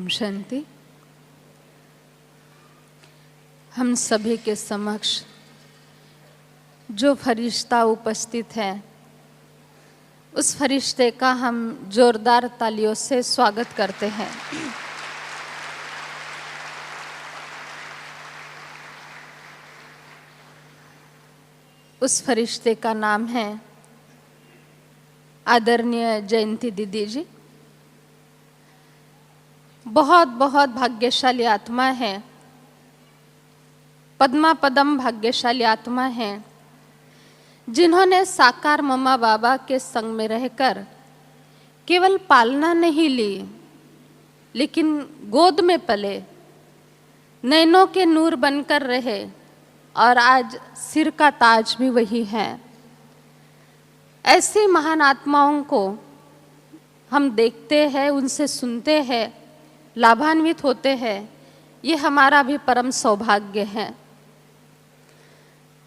ओम शांति। हम सभी के समक्ष जो फरिश्ता उपस्थित है, उस फरिश्ते का हम जोरदार तालियों से स्वागत करते हैं। उस फरिश्ते का नाम है आदरणीय जयंती दीदी जी। बहुत बहुत भाग्यशाली आत्मा है, पद्मा पदम भाग्यशाली आत्मा है, जिन्होंने साकार मम्मा बाबा के संग में रहकर केवल पालना नहीं ली, लेकिन गोद में पले, नैनों के नूर बनकर रहे और आज सिर का ताज भी वही है। ऐसी महान आत्माओं को हम देखते हैं, उनसे सुनते हैं, लाभान्वित होते हैं। ये हमारा भी परम सौभाग्य है।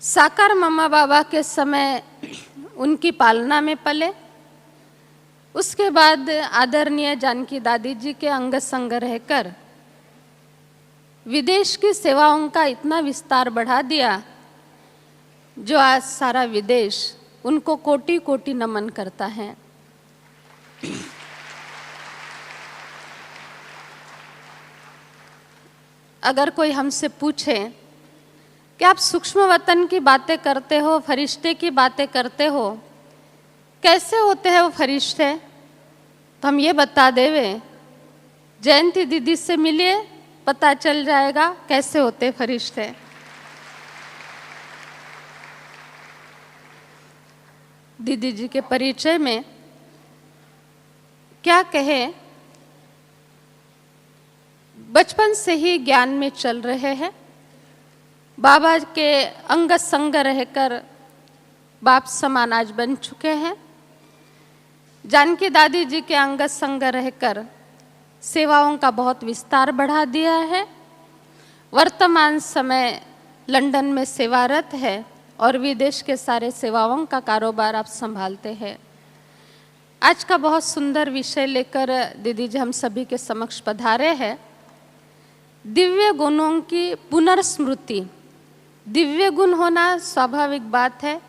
साकार मम्मा बाबा के समय उनकी पालना में पले, उसके बाद आदरणीय जानकी दादी जी के अंग संग रहकर विदेश की सेवाओं का इतना विस्तार बढ़ा दिया, जो आज सारा विदेश उनको कोटि कोटि नमन करता है। अगर कोई हमसे पूछे कि आप सूक्ष्म वतन की बातें करते हो, फरिश्ते की बातें करते हो, कैसे होते हैं वो फरिश्ते, तो हम ये बता देवे, जयंती दीदी से मिलिए, पता चल जाएगा कैसे होते फरिश्ते। दीदी जी के परिचय में क्या कहे, बचपन से ही ज्ञान में चल रहे हैं। बाबा के अंग संग रहकर बाप समान आज बन चुके हैं। जानकी दादी जी के अंग संग रहकर सेवाओं का बहुत विस्तार बढ़ा दिया है। वर्तमान समय लंदन में सेवारत है और विदेश के सारे सेवाओं का कारोबार आप संभालते हैं। आज का बहुत सुंदर विषय लेकर दीदी जी हम सभी के समक्ष पधारे हैं। दिव्य गुणों की पुनर्स्मृति। दिव्य गुण होना स्वाभाविक बात है,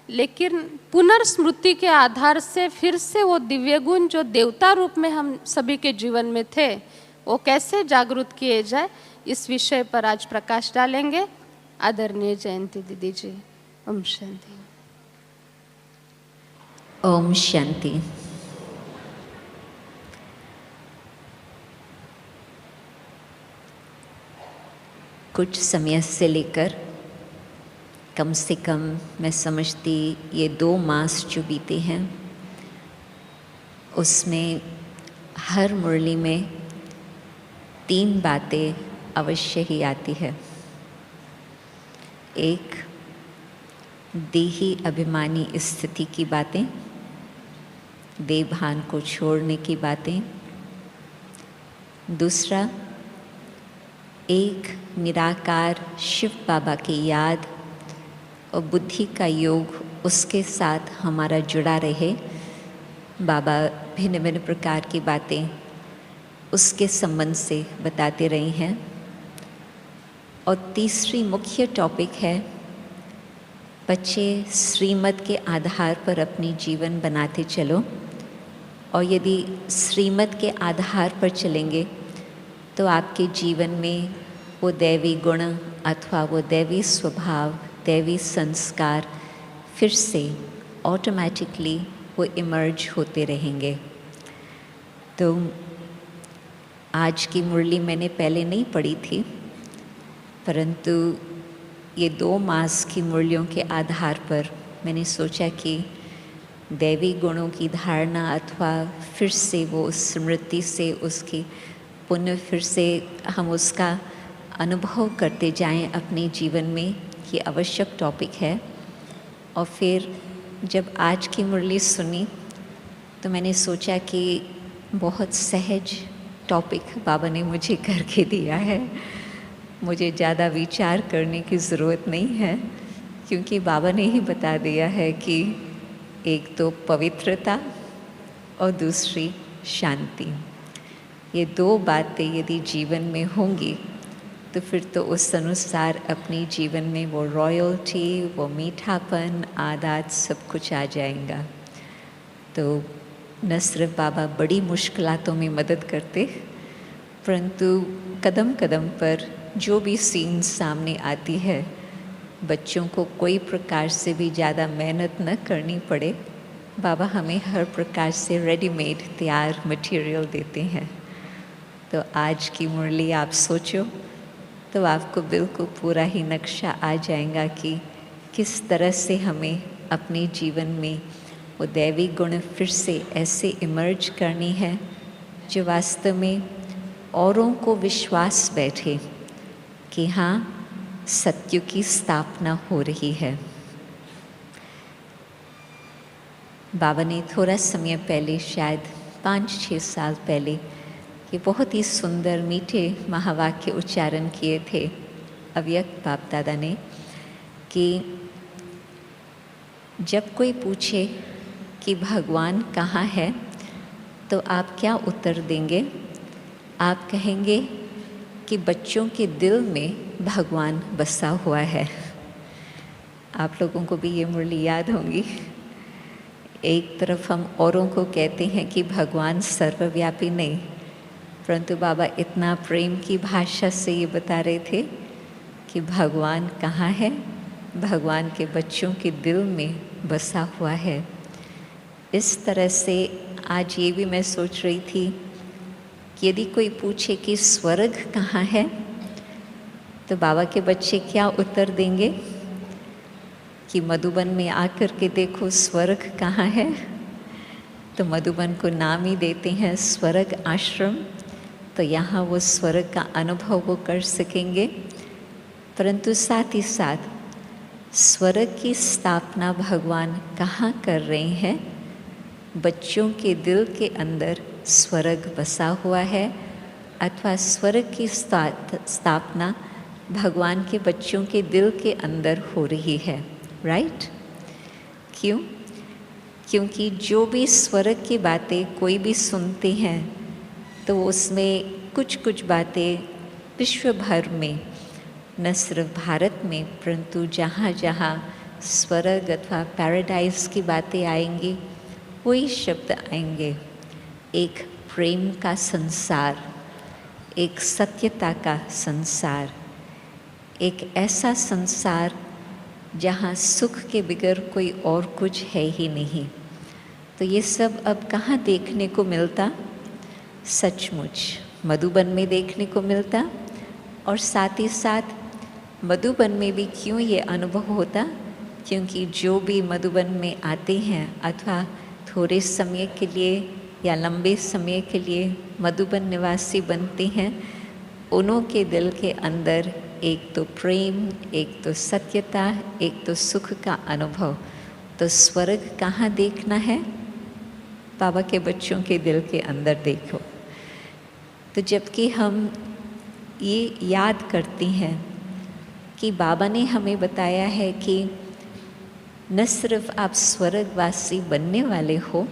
लेकिन पुनर्स्मृति के आधार से फिर से वो दिव्य गुण जो देवता रूप में हम सभी के जीवन में थे, वो कैसे जागृत किए जाए, इस विषय पर आज प्रकाश डालेंगे आदरणीय जयंती दीदी जी। ओम शांति। ओम शांति। कुछ समय से लेकर कम से कम मैं समझती ये 2 मास जो बीते हैं, उसमें हर मुरली में 3 बातें अवश्य ही आती है। एक, देही अभिमानी स्थिति की बातें, देहभान को छोड़ने की बातें। दूसरा, एक निराकार शिव बाबा की याद और बुद्धि का योग, उसके साथ हमारा जुड़ा रहे। बाबा भिन्न भिन्न प्रकार की बातें उसके संबंध से बताते रहे हैं। और तीसरी मुख्य टॉपिक है, बच्चे श्रीमत के आधार पर अपनी जीवन बनाते चलो, और यदि श्रीमत के आधार पर चलेंगे तो आपके जीवन में वो दैवी गुण अथवा वो दैवी स्वभाव, दैवी संस्कार फिर से ऑटोमेटिकली वो इमर्ज होते रहेंगे। तो आज की मुरली मैंने पहले नहीं पढ़ी थी, परंतु ये 2 मास की मुरलियों के आधार पर मैंने सोचा कि दैवी गुणों की धारणा अथवा फिर से वो स्मृति से उसकी पुनः फिर से हम उसका अनुभव करते जाएं अपने जीवन में, ये आवश्यक टॉपिक है। और फिर जब आज की मुरली सुनी तो मैंने सोचा कि बहुत सहज टॉपिक बाबा ने मुझे करके दिया है, मुझे ज़्यादा विचार करने की ज़रूरत नहीं है, क्योंकि बाबा ने ही बता दिया है कि एक तो पवित्रता और दूसरी शांति। ये दो बातें यदि जीवन में होंगी तो फिर तो उस अनुसार अपनी जीवन में वो रॉयल्टी, वो मीठापन, आदत सब कुछ आ जाएगा। तो न सिर्फ बाबा बड़ी मुश्किलातों में मदद करते, परंतु कदम कदम पर जो भी सीन सामने आती है, बच्चों को कोई प्रकार से भी ज़्यादा मेहनत न करनी पड़े, बाबा हमें हर प्रकार से रेडीमेड तैयार मटेरियल देते हैं। तो आज की मुरली आप सोचो तो आपको बिल्कुल पूरा ही नक्शा आ जाएगा कि किस तरह से हमें अपने जीवन में वो दैवी गुण फिर से ऐसे इमर्ज करनी है जो वास्तव में औरों को विश्वास बैठे कि हाँ, सत्य की स्थापना हो रही है। बाबा ने थोड़ा समय पहले, शायद 5-6 साल पहले, ये बहुत ही सुंदर मीठे महावाक्य उच्चारण किए थे अव्यक्त बाप दादा ने कि जब कोई पूछे कि भगवान कहाँ है तो आप क्या उत्तर देंगे? आप कहेंगे कि बच्चों के दिल में भगवान बसा हुआ है। आप लोगों को भी ये मुरली याद होंगी। एक तरफ हम औरों को कहते हैं कि भगवान सर्वव्यापी नहीं, परंतु बाबा इतना प्रेम की भाषा से ये बता रहे थे कि भगवान कहाँ है? भगवान के बच्चों के दिल में बसा हुआ है। इस तरह से आज ये भी मैं सोच रही थी कि यदि कोई पूछे कि स्वर्ग कहाँ है तो बाबा के बच्चे क्या उत्तर देंगे कि मधुबन में आकर के देखो स्वर्ग कहाँ है। तो मधुबन को नाम ही देते हैं स्वर्ग आश्रम, तो यहाँ वो स्वर्ग का अनुभव वो कर सकेंगे। परंतु साथ ही साथ स्वर्ग की स्थापना भगवान कहाँ कर रहे हैं? बच्चों के दिल के अंदर स्वर्ग बसा हुआ है, अथवा स्वर्ग की स्थापना भगवान के बच्चों के दिल के अंदर हो रही है। राइट? क्यों? क्योंकि जो भी स्वर्ग की बातें कोई भी सुनते हैं तो उसमें कुछ कुछ बातें विश्व भर में, न सिर्फ भारत में, परंतु जहाँ जहाँ स्वर्ग अथवा पैराडाइज की बातें आएंगी वही शब्द आएंगे। एक प्रेम का संसार, एक सत्यता का संसार, एक ऐसा संसार जहाँ सुख के बगैर कोई और कुछ है ही नहीं। तो ये सब अब कहाँ देखने को मिलता? सचमुच मधुबन में देखने को मिलता। और साथ ही साथ मधुबन में भी क्यों ये अनुभव होता? क्योंकि जो भी मधुबन में आते हैं अथवा थोड़े समय के लिए या लंबे समय के लिए मधुबन निवासी बनते हैं, उन्हों के दिल के अंदर एक तो प्रेम, एक तो सत्यता, एक तो सुख का अनुभव। तो स्वर्ग कहाँ देखना है? बाबा के बच्चों के दिल के अंदर देखो। तो जबकि हम ये याद करते हैं कि बाबा ने हमें बताया है कि न सिर्फ आप स्वर्गवासी बनने वाले हो,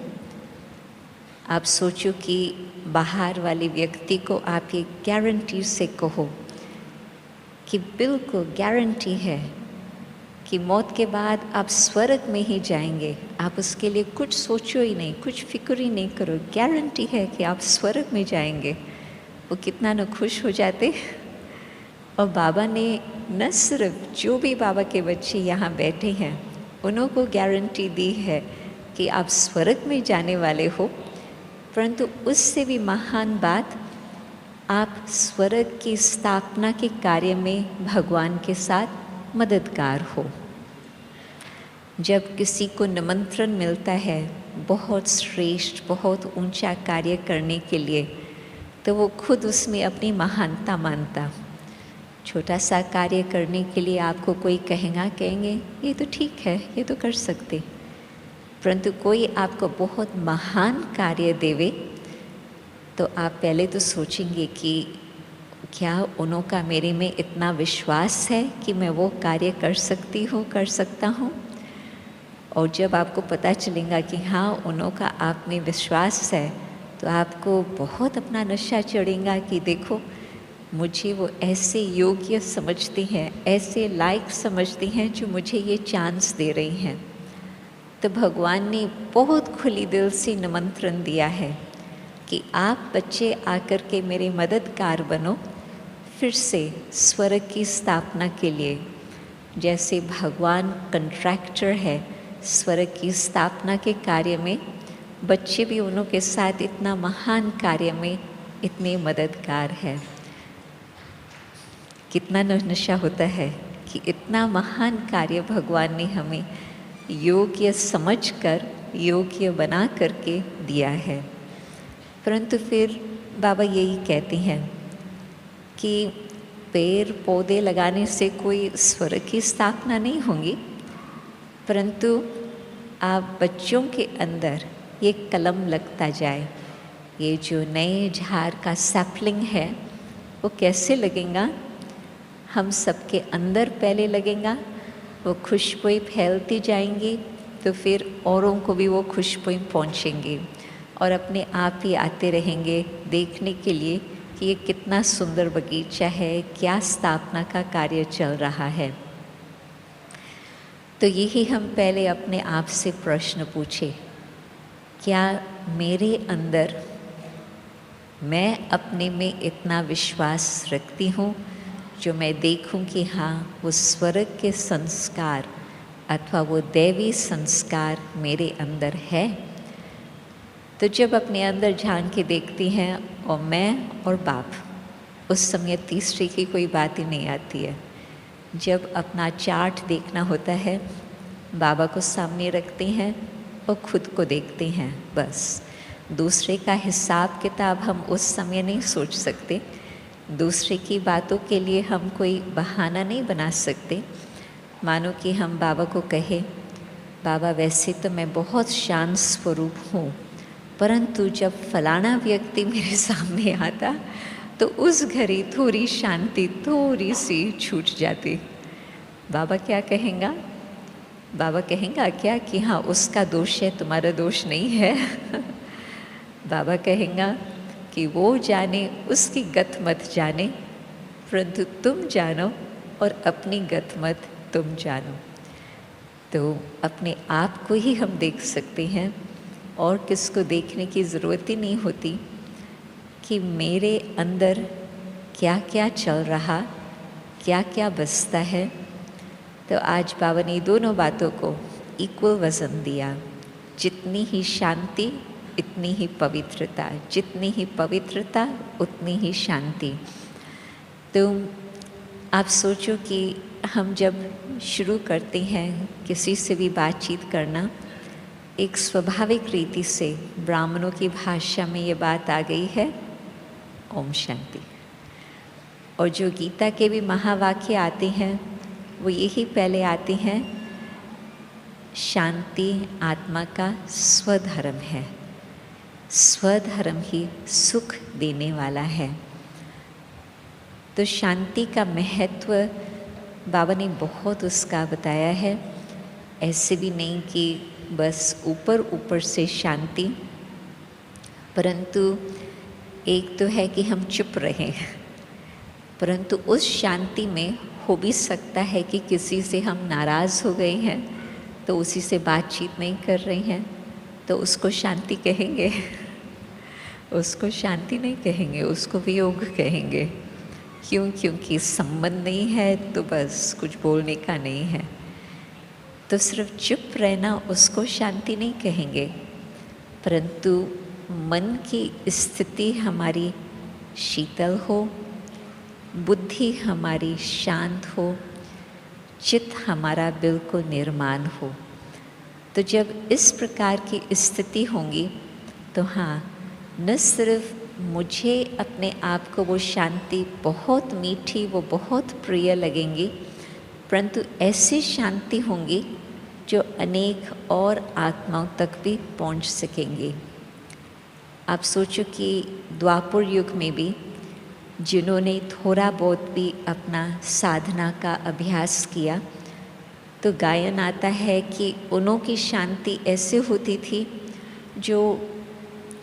आप सोचो कि बाहर वाले व्यक्ति को आप ये गारंटी से कहो कि बिल्कुल गारंटी है कि मौत के बाद आप स्वर्ग में ही जाएंगे। आप उसके लिए कुछ सोचो ही नहीं, कुछ फिक्र ही नहीं करो, गारंटी है कि आप स्वर्ग में जाएंगे। वो कितना न खुश हो जाते। और बाबा ने न सिर्फ जो भी बाबा के बच्चे यहाँ बैठे हैं उन्हों को गारंटी दी है कि आप स्वर्ग में जाने वाले हो, परंतु उससे भी महान बात, आप स्वर्ग की स्थापना के कार्य में भगवान के साथ मददगार हो। जब किसी को निमंत्रण मिलता है बहुत श्रेष्ठ, बहुत ऊंचा कार्य करने के लिए, तो वो खुद उसमें अपनी महानता मानता। छोटा सा कार्य करने के लिए आपको कोई कहेंगे ये तो ठीक है, ये तो कर सकते, परंतु कोई आपको बहुत महान कार्य देवे तो आप पहले तो सोचेंगे कि क्या उन्हों का मेरे में इतना विश्वास है कि मैं वो कार्य कर सकती हूँ, कर सकता हूँ। और जब आपको पता चलेगा कि हाँ उन्हों का आप में विश्वास है, तो आपको बहुत अपना नशा चढ़ेगा कि देखो मुझे वो ऐसे योग्य समझती हैं, ऐसे लायक समझती हैं जो मुझे ये चांस दे रही हैं। तो भगवान ने बहुत खुली दिल से निमंत्रण दिया है कि आप बच्चे आकर के मेरे मददगार बनो, फिर से स्वर्ग की स्थापना के लिए। जैसे भगवान कंट्रैक्टर है स्वर्ग की स्थापना के कार्य में, बच्चे भी उन्हों के साथ इतना महान कार्य में इतने मददगार है। कितना नशा होता है कि इतना महान कार्य भगवान ने हमें योग्य समझकर, योग्य बना करके दिया है। परंतु फिर बाबा यही कहते हैं कि पेड़ पौधे लगाने से कोई स्वर्ग की स्थापना नहीं होगी, परंतु आप बच्चों के अंदर ये कलम लगता जाए। ये जो नए झाड़ का सैपलिंग है वो कैसे लगेगा? हम सबके अंदर पहले लगेगा, वो खुशबुएं फैलती जाएंगी, तो फिर औरों को भी वो खुशबुएं पहुँचेंगी और अपने आप ही आते रहेंगे देखने के लिए कि ये कितना सुंदर बगीचा है, क्या स्थापना का कार्य चल रहा है। तो यही हम पहले अपने आप से प्रश्न पूछे, क्या मेरे अंदर मैं अपने में इतना विश्वास रखती हूँ जो मैं देखूं कि हाँ वो स्वर्ग के संस्कार अथवा वो दैवी संस्कार मेरे अंदर है। तो जब अपने अंदर झांक के देखती हैं और मैं और बाप, उस समय तीसरे की कोई बात ही नहीं आती है। जब अपना चार्ट देखना होता है, बाबा को सामने रखते हैं और खुद को देखते हैं, बस। दूसरे का हिसाब किताब हम उस समय नहीं सोच सकते, दूसरे की बातों के लिए हम कोई बहाना नहीं बना सकते। मानो कि हम बाबा को कहें, बाबा वैसे तो मैं बहुत शांत स्वरूप हूँ, परंतु जब फलाना व्यक्ति मेरे सामने आता तो उस घड़ी थोड़ी शांति थोड़ी सी छूट जाती। बाबा क्या कहेंगा? बाबा कहेंगा क्या कि हाँ उसका दोष है, तुम्हारा दोष नहीं है। बाबा कहेंगा कि वो जाने, उसकी गत मत जाने, परंतु तुम जानो और अपनी गत मत तुम जानो। तो अपने आप को ही हम देख सकते हैं और किसको देखने की ज़रूरत ही नहीं होती कि मेरे अंदर क्या क्या चल रहा, क्या क्या बसता है। तो आज बाबा ने दोनों बातों को इक्वल वज़न दिया। जितनी ही शांति इतनी ही पवित्रता, जितनी ही पवित्रता उतनी ही शांति। तो आप सोचो कि हम जब शुरू करते हैं किसी से भी बातचीत करना, एक स्वाभाविक रीति से ब्राह्मणों की भाषा में ये बात आ गई है, ओम शांति। और जो गीता के भी महावाक्य आते हैं वो यही पहले आते हैं, शांति आत्मा का स्वधर्म है, स्वधर्म ही सुख देने वाला है। तो शांति का महत्व बाबा ने बहुत उसका बताया है। ऐसे भी नहीं कि बस ऊपर ऊपर से शांति, परंतु एक तो है कि हम चुप रहें, परंतु उस शांति में हो भी सकता है कि किसी से हम नाराज़ हो गए हैं तो उसी से बातचीत नहीं कर रहे हैं, तो उसको शांति कहेंगे? उसको शांति नहीं कहेंगे, उसको वियोग कहेंगे। क्यों? क्योंकि संबंध नहीं है तो बस कुछ बोलने का नहीं है। तो सिर्फ चुप रहना उसको शांति नहीं कहेंगे, परंतु मन की स्थिति हमारी शीतल हो, बुद्धि हमारी शांत हो, चित्त हमारा बिल्कुल निर्माण हो। तो जब इस प्रकार की स्थिति होंगी तो हाँ, न सिर्फ मुझे अपने आप को वो शांति बहुत मीठी, वो बहुत प्रिय लगेंगी, परंतु ऐसी शांति होंगी जो अनेक और आत्माओं तक भी पहुंच सकेंगी। आप सोचो कि द्वापर युग में भी जिन्होंने थोड़ा बहुत भी अपना साधना का अभ्यास किया, तो गायन आता है कि उन्हों की शांति ऐसे होती थी जो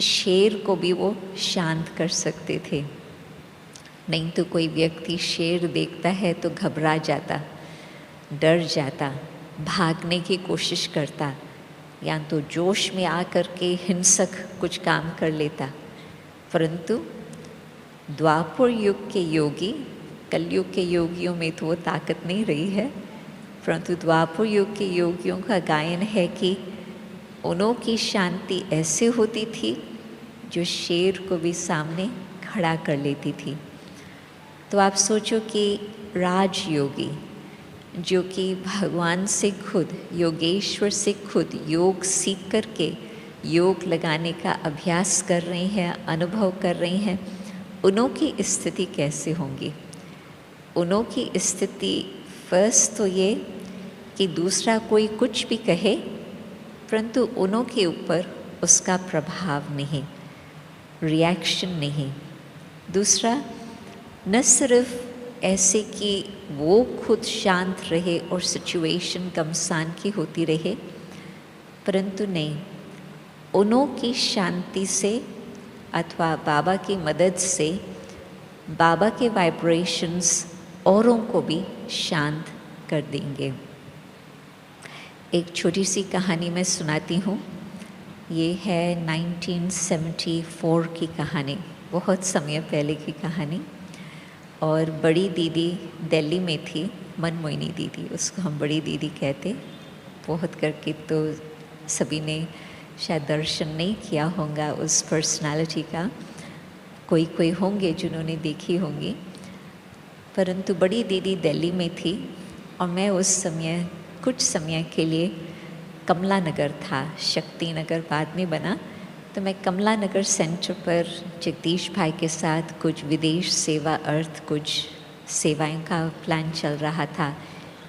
शेर को भी वो शांत कर सकते थे। नहीं तो कोई व्यक्ति शेर देखता है तो घबरा जाता, डर जाता, भागने की कोशिश करता, या तो जोश में आकर के हिंसक कुछ काम कर लेता। परंतु द्वापर युग के योगी, कलयुग के योगियों में तो वो ताकत नहीं रही है, परंतु द्वापर युग के योगियों का गायन है कि उन्हों की शांति ऐसे होती थी जो शेर को भी सामने खड़ा कर लेती थी। तो आप सोचो कि राजयोगी जो कि भगवान से खुद, योगेश्वर से खुद योग सीख करके योग लगाने का अभ्यास कर रहे हैं, अनुभव कर रहे हैं, उन्हों की स्थिति कैसे होंगी? उन्हों की स्थिति फर्स्ट तो ये कि दूसरा कोई कुछ भी कहे परंतु उन्हों के ऊपर उसका प्रभाव नहीं, रिएक्शन नहीं। दूसरा, न सिर्फ ऐसे कि वो खुद शांत रहे और सिचुएशन घमसान की होती रहे, परंतु नहीं, उन्हों की शांति से अथवा बाबा की मदद से बाबा के वाइब्रेशंस औरों को भी शांत कर देंगे। एक छोटी सी कहानी मैं सुनाती हूँ। ये है 1974 की कहानी, बहुत समय पहले की कहानी। और बड़ी दीदी दिल्ली में थी, मनमोहिनी दीदी, उसको हम बड़ी दीदी कहते। बहुत करके तो सभी ने शायद दर्शन नहीं किया होगा उस पर्सनालिटी का, कोई होंगे जिन्होंने देखी होंगी, परंतु बड़ी दीदी दिल्ली में थी और मैं उस समय कुछ समय के लिए कमला नगर था, शक्ति नगर बाद में बना, तो मैं कमला नगर सेंटर पर जगदीश भाई के साथ कुछ विदेश सेवा अर्थ कुछ सेवाएं का प्लान चल रहा था।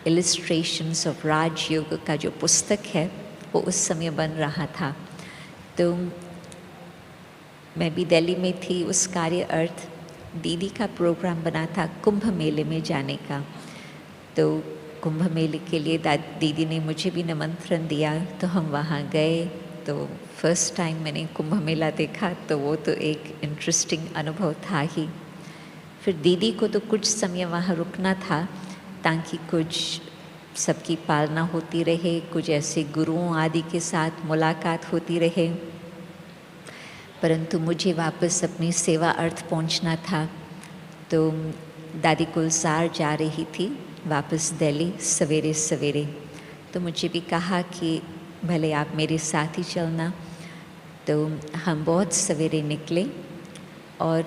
इलिस्ट्रेशंस ऑफ राजयोग का जो पुस्तक है वो उस समय बन रहा था। तो मैं भी दिल्ली में थी, उस कार्य अर्थ दीदी का प्रोग्राम बना था कुंभ मेले में जाने का। तो कुंभ मेले के लिए दीदी ने मुझे भी निमंत्रण दिया, तो हम वहाँ गए। तो फर्स्ट टाइम मैंने कुंभ मेला देखा, तो वो तो एक इंटरेस्टिंग अनुभव था ही। फिर दीदी को तो कुछ समय वहाँ रुकना था ताकि कुछ सबकी पालना होती रहे, कुछ ऐसे गुरुओं आदि के साथ मुलाकात होती रहे, परंतु मुझे वापस अपनी सेवा अर्थ पहुँचना था। तो दादी गुलजार जा रही थी वापस दिल्ली सवेरे सवेरे, तो मुझे भी कहा कि भले आप मेरे साथ ही चलना। तो हम बहुत सवेरे निकले और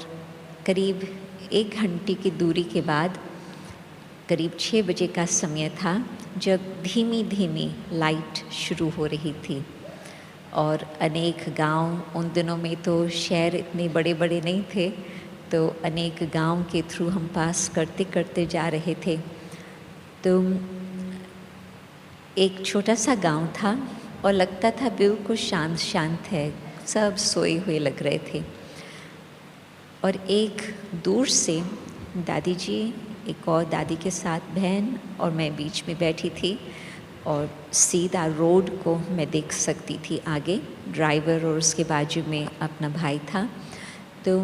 करीब 1 घंटे की दूरी के बाद करीब 6 बजे का समय था जब धीमी धीमी लाइट शुरू हो रही थी। और अनेक गांव, उन दिनों में तो शहर इतने बड़े बड़े नहीं थे, तो अनेक गांव के थ्रू हम पास करते करते जा रहे थे। तो एक छोटा सा गांव था और लगता था बिल्कुल शांत शांत है, सब सोए हुए लग रहे थे। और एक दूर से दादी जी, एक और दादी के साथ बहन और मैं बीच में बैठी थी और सीधा रोड को मैं देख सकती थी आगे, ड्राइवर और उसके बाजू में अपना भाई था। तो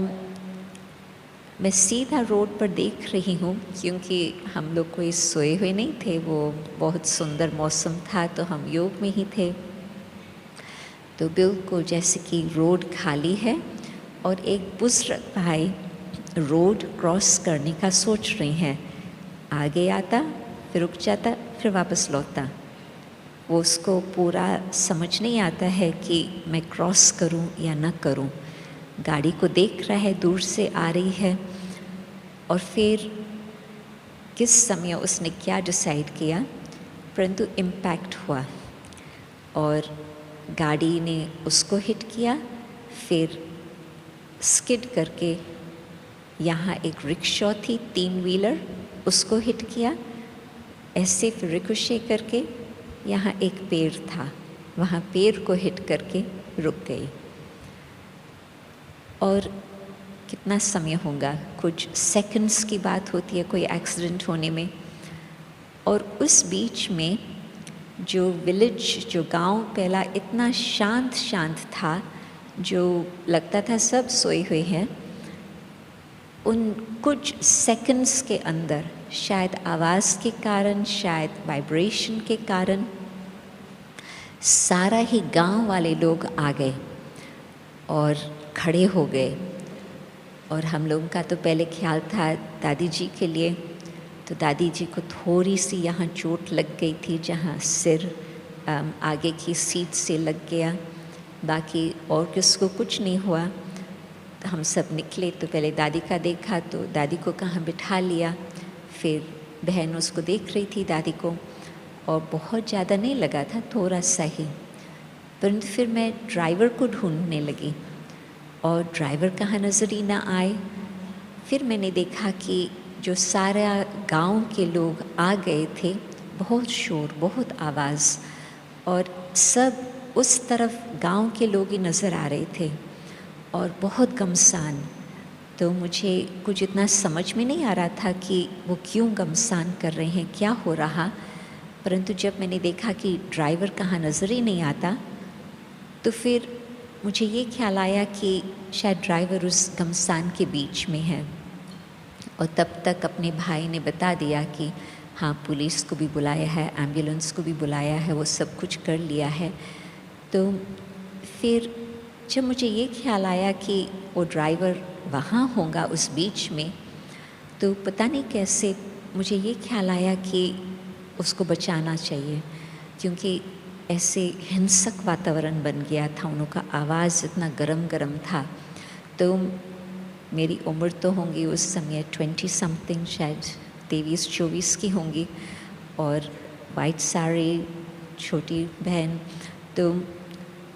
मैं सीधा रोड पर देख रही हूँ क्योंकि हम लोग कोई सोए हुए नहीं थे, वो बहुत सुंदर मौसम था, तो हम योग में ही थे। तो बिल्कुल जैसे कि रोड खाली है और एक बुजुर्ग भाई रोड क्रॉस करने का सोच रहे हैं, आगे आता फिर रुक जाता फिर वापस लौटता। वो उसको पूरा समझ नहीं आता है कि मैं क्रॉस करूं या ना करूं। गाड़ी को देख रहा है, दूर से आ रही है, और फिर किस समय उसने क्या डिसाइड किया, परंतु इम्पैक्ट हुआ और गाड़ी ने उसको हिट किया, फिर स्किड करके यहाँ एक रिक्शा थी 3 व्हीलर, उसको हिट किया, ऐसे फिर रिकोशे करके यहाँ एक पेड़ था, वहाँ पेड़ को हिट करके रुक गई। और कितना समय होगा, कुछ सेकंड्स की बात होती है कोई एक्सीडेंट होने में। और उस बीच में जो विलेज, जो गांव पहला इतना शांत शांत था, जो लगता था सब सोए हुए हैं, उन कुछ सेकंड्स के अंदर शायद आवाज़ के कारण, शायद वाइब्रेशन के कारण सारा ही गांव वाले लोग आ गए और खड़े हो गए। और हम लोगों का तो पहले ख्याल था दादी जी के लिए, तो दादी जी को थोड़ी सी यहाँ चोट लग गई थी, जहाँ सिर आगे की सीट से लग गया, बाकी और किसको कुछ नहीं हुआ। तो हम सब निकले तो पहले दादी का देखा, तो दादी को कहाँ बिठा लिया, फिर बहन उसको देख रही थी दादी को, और बहुत ज़्यादा नहीं लगा था, थोड़ा सा ही। परंतु फिर मैं ड्राइवर को ढूंढने लगी और ड्राइवर कहाँ नज़र ही ना आए। फिर मैंने देखा कि जो सारा गांव के लोग आ गए थे, बहुत शोर, बहुत आवाज़, और सब उस तरफ गांव के लोग ही नज़र आ रहे थे और बहुत गमसान। तो मुझे कुछ इतना समझ में नहीं आ रहा था कि वो क्यों गमसान कर रहे हैं, क्या हो रहा। परंतु जब मैंने देखा कि ड्राइवर कहाँ नज़र ही नहीं आता, तो फिर मुझे ये ख्याल आया कि शायद ड्राइवर उस गमसान के बीच में है। और तब तक अपने भाई ने बता दिया कि हाँ, पुलिस को भी बुलाया है, एम्बुलेंस को भी बुलाया है, वो सब कुछ कर लिया है। तो फिर जब मुझे ये ख्याल आया कि वो ड्राइवर वहाँ होगा उस बीच में, तो पता नहीं कैसे मुझे ये ख्याल आया कि उसको बचाना चाहिए, क्योंकि ऐसे हिंसक वातावरण बन गया था, उन लोगों का आवाज़ इतना गरम गरम था। तो मेरी उम्र तो होंगी उस समय 20 समथिंग, शायद 23-24 की होंगी, और वाइट साड़ी, छोटी बहन। तो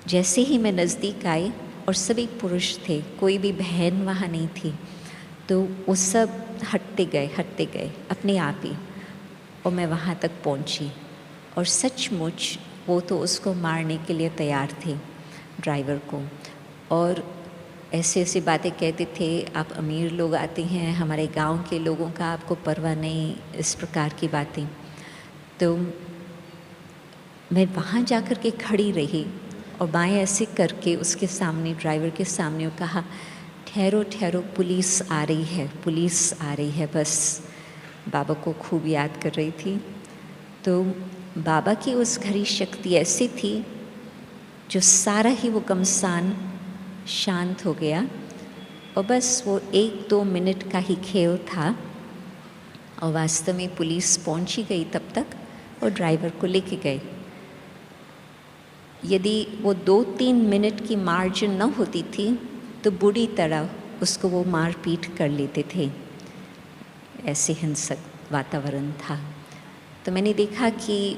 जैसे ही मैं नज़दीक आई, और सभी पुरुष थे, कोई भी बहन वहाँ नहीं थी, तो वो सब हटते गए अपने आप ही, और मैं वहाँ तक पहुँची। और सचमुच वो तो उसको मारने के लिए तैयार थे, ड्राइवर को, और ऐसे ऐसी बातें कहते थे, आप अमीर लोग आते हैं, हमारे गांव के लोगों का आपको परवाह नहीं, इस प्रकार की बातें। तो मैं वहाँ जाकर के खड़ी रही और बाएं ऐसे करके उसके सामने, ड्राइवर के सामने, वो कहा, ठहरो ठहरो, पुलिस आ रही है, पुलिस आ रही है। बस बाबा को खूब याद कर रही थी। तो बाबा की उस घड़ी शक्ति ऐसी थी, जो सारा ही वो गमसान शांत हो गया, और बस वो 1-2 मिनट का ही खेल था, और वास्तव में पुलिस पहुंची गई तब तक, और ड्राइवर को लेके गए। यदि वो 2-3 मिनट की मार्जिन न होती थी, तो बुरी तरह उसको वो मार पीट कर लेते थे, ऐसे हिंसक वातावरण था। तो मैंने देखा कि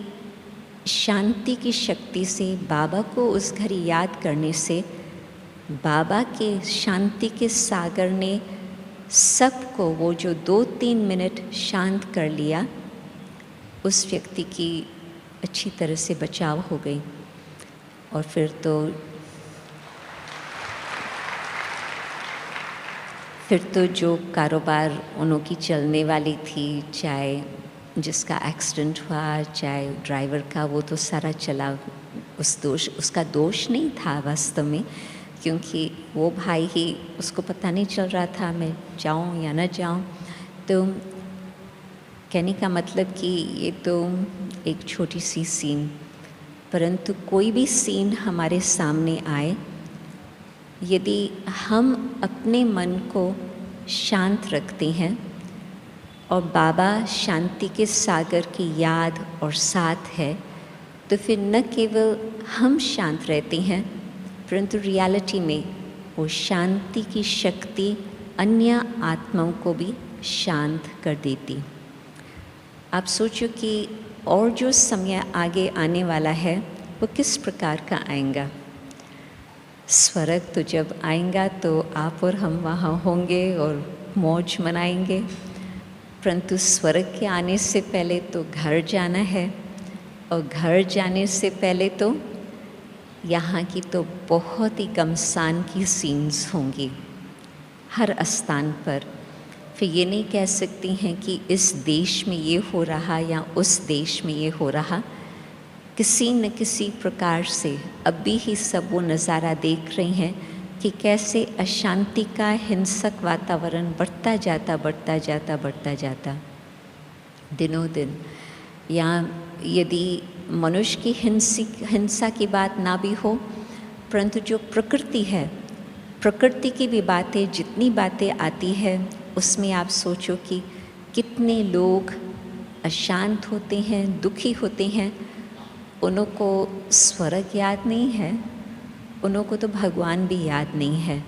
शांति की शक्ति से, बाबा को उस घड़ी याद करने से, बाबा के शांति के सागर ने सबको वो जो 2-3 मिनट शांत कर लिया, उस व्यक्ति की अच्छी तरह से बचाव हो गई। और फिर तो जो कारोबार उन्हों की चलने वाली थी, चाहे जिसका एक्सीडेंट हुआ, चाहे ड्राइवर का, वो तो सारा चला। उसका दोष नहीं था वास्तव में, क्योंकि वो भाई ही, उसको पता नहीं चल रहा था मैं जाऊं या न जाऊं। तो कहने का मतलब कि ये तो एक छोटी सी सीन, परंतु कोई भी सीन हमारे सामने आए, यदि हम अपने मन को शांत रखते हैं और बाबा शांति के सागर की याद और साथ है, तो फिर न केवल हम शांत रहते हैं, परंतु रियलिटी में वो शांति की शक्ति अन्य आत्माओं को भी शांत कर देती। आप सोचो कि और जो समय आगे आने वाला है वो किस प्रकार का आएगा। स्वर्ग तो जब आएगा तो आप और हम वहाँ होंगे और मौज मनाएंगे, परंतु स्वर्ग के आने से पहले तो घर जाना है, और घर जाने से पहले तो यहाँ की तो बहुत ही गमसान की सीन्स होंगी हर स्थान पर। फिर ये नहीं कह सकती हैं कि इस देश में ये हो रहा या उस देश में ये हो रहा, किसी न किसी प्रकार से अभी ही सब वो नज़ारा देख रहे हैं कि कैसे अशांति का हिंसक वातावरण बढ़ता जाता दिनों दिन। या यदि मनुष्य की हिंसा की बात ना भी हो, परंतु जो प्रकृति है, प्रकृति की भी बातें, जितनी बातें आती है उसमें आप सोचो कि कितने लोग अशांत होते हैं, दुखी होते हैं। उनको स्वर्ग याद नहीं है, उनको तो भगवान भी याद नहीं है।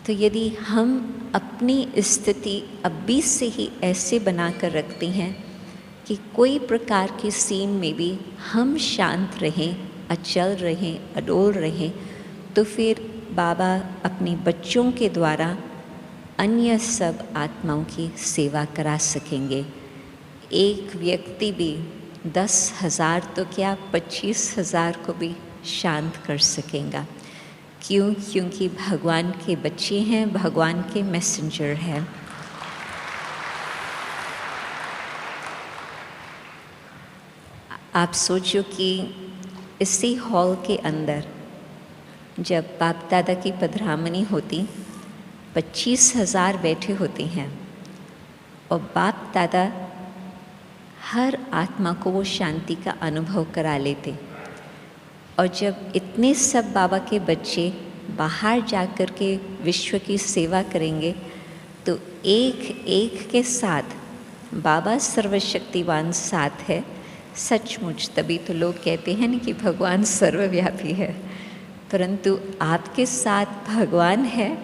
तो यदि हम अपनी स्थिति अभी से ही ऐसे बना कर रखते हैं कि कोई प्रकार की सीन में भी हम शांत रहें, अचल रहें, अडोल रहें, तो फिर बाबा अपने बच्चों के द्वारा अन्य सब आत्माओं की सेवा करा सकेंगे। एक व्यक्ति भी 10,000 तो क्या 25,000 को भी शांत कर सकेगा। क्यों? क्योंकि भगवान के बच्चे हैं, भगवान के मैसेंजर हैं। आप सोचो कि इसी हॉल के अंदर जब बाप दादा की पधरामनी होती, 25,000 बैठे होते हैं और बाप दादा हर आत्मा को वो शांति का अनुभव करा लेते। और जब इतने सब बाबा के बच्चे बाहर जाकर के विश्व की सेवा करेंगे, तो एक एक के साथ बाबा सर्वशक्तिवान साथ है। सचमुच तभी तो लोग कहते हैं ना कि भगवान सर्वव्यापी है। परंतु आपके साथ भगवान है,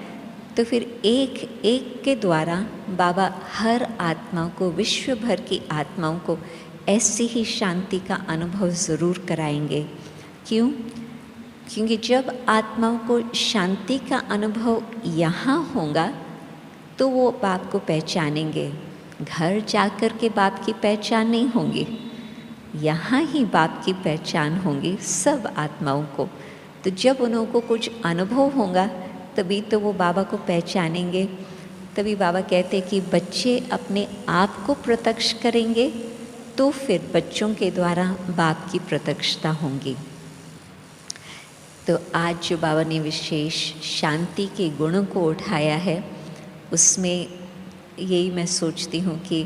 तो फिर एक एक के द्वारा बाबा हर आत्मा को, विश्व भर की आत्माओं को ऐसी ही शांति का अनुभव ज़रूर कराएंगे। क्यों? क्योंकि जब आत्माओं को शांति का अनुभव यहाँ होगा तो वो बाप को पहचानेंगे। घर जाकर के बाप की पहचान नहीं होगी, यहाँ ही बाप की पहचान होगी सब आत्माओं को। तो जब उनको कुछ अनुभव होगा तभी तो वो बाबा को पहचानेंगे। तभी बाबा कहते हैं कि बच्चे अपने आप को प्रत्यक्ष करेंगे तो फिर बच्चों के द्वारा बाप की प्रत्यक्षता होंगी। तो आज जो बाबा ने विशेष शांति के गुणों को उठाया है, उसमें यही मैं सोचती हूँ कि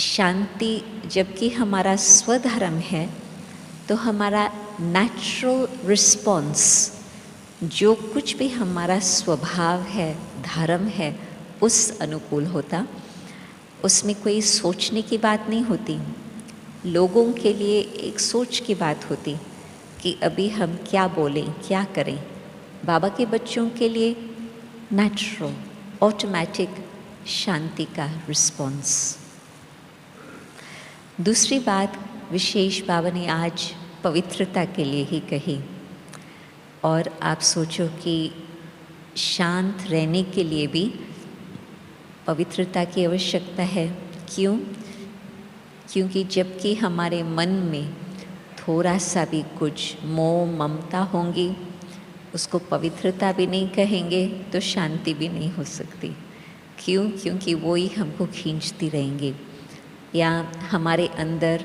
शांति जबकि हमारा स्वधर्म है, तो हमारा नेचुरल रिस्पॉन्स, जो कुछ भी हमारा स्वभाव है, धर्म है, उस अनुकूल होता। उसमें कोई सोचने की बात नहीं होती। लोगों के लिए एक सोच की बात होती कि अभी हम क्या बोलें, क्या करें। बाबा के बच्चों के लिए नेचुरल, ऑटोमेटिक शांति का रिस्पॉन्स। दूसरी बात विशेष बाबा ने आज पवित्रता के लिए ही कही। और आप सोचो कि शांत रहने के लिए भी पवित्रता की आवश्यकता है। क्यों? क्योंकि जबकि हमारे मन में थोड़ा सा भी कुछ मोह ममता होंगी, उसको पवित्रता भी नहीं कहेंगे तो शांति भी नहीं हो सकती। क्यों? क्योंकि वो ही हमको खींचती रहेंगी। या हमारे अंदर